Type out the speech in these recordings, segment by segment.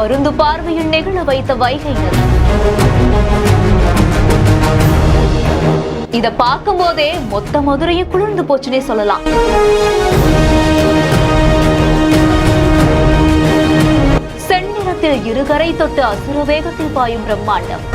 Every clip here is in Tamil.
பருந்து பார்வையில் நெகிழ வைத்த வைகை நதி. இத பார்க்கும் போதே மொத்த மதுரையும் குளிர்ந்து போச்சுன்னே சொல்லலாம். செந்நிறத்தில் இருகரை தொட்டு அசுர வேகத்தில் பாயும் பிரம்மாண்டம்.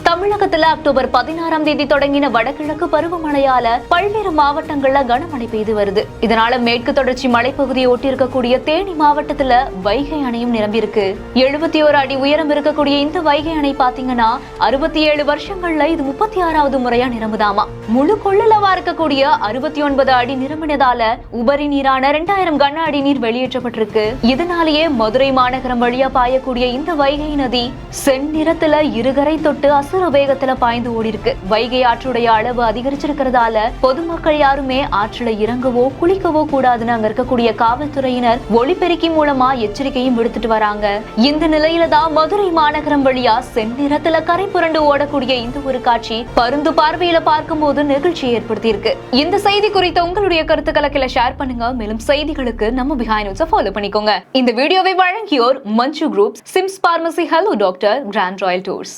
தமிழகத்துல அக்டோபர் 16ஆம் தேதி தொடங்கின வடகிழக்கு பருவமழையால பல்வேறு மாவட்டங்கள்ல கனமழை பெய்து வருது. இதனால மேற்கு தொடர்ச்சி மலைப்பகுதியை ஒட்டி இருக்கக்கூடிய தேனி மாவட்டத்துல வைகை அணையும் நிரம்பியிருக்கு. 71 அடி உயரம் இருக்கக்கூடிய இந்த வைகை அணை பாத்தீங்கன்னா 67 வருஷங்கள்ல இது 36வது முறையா நிரம்புதாமா. முழு கொள்ளளவா இருக்கக்கூடிய 69 அடி நிரம்பினதால உபரி நீரான 2000 கன அடி நீர் வெளியேற்றப்பட்டிருக்கு. இதனாலேயே மதுரை மாநகரம் வழியா பாயக்கூடிய இந்த வைகை நதி செந்நிறத்துல இருகரை தொட்டு அசுர வேகத்துல பாய்ந்து ஓடி இருக்கு. வைகை ஆற்றுடைய அளவு அதிகரிச்சிருக்கிறதால பொதுமக்கள் யாருமே ஆற்றுல இறங்கவோ குளிக்கவோ கூடாதுன்னு அங்க இருக்கக்கூடிய காவல்துறையினர் ஒளிபெருக்கி மூலமா எச்சரிக்கையும் விடுத்துட்டு வராங்க. இந்த நிலையில தான் மதுரை மாநகரம் வழியா செந்நிறத்துல கரை புரண்டு ஓடக்கூடிய இந்த ஒரு காட்சி பருந்து பார்வையில பார்க்கும் போது நெகிழ்ச்சியை ஏற்படுத்தி இருக்கு. இந்த செய்தி குறித்த உங்களுடைய கருத்துக்களை கீழே ஷேர் பண்ணுங்க. மேலும் செய்திகளுக்கு நம்ம பிஹைண்ட் நியூஸை ஃபாலோ பண்ணிக்கோங்க. இந்த வீடியோவை வழங்கியோர் Manju groups, Sims pharmacy, hello doctor, grand royal tours.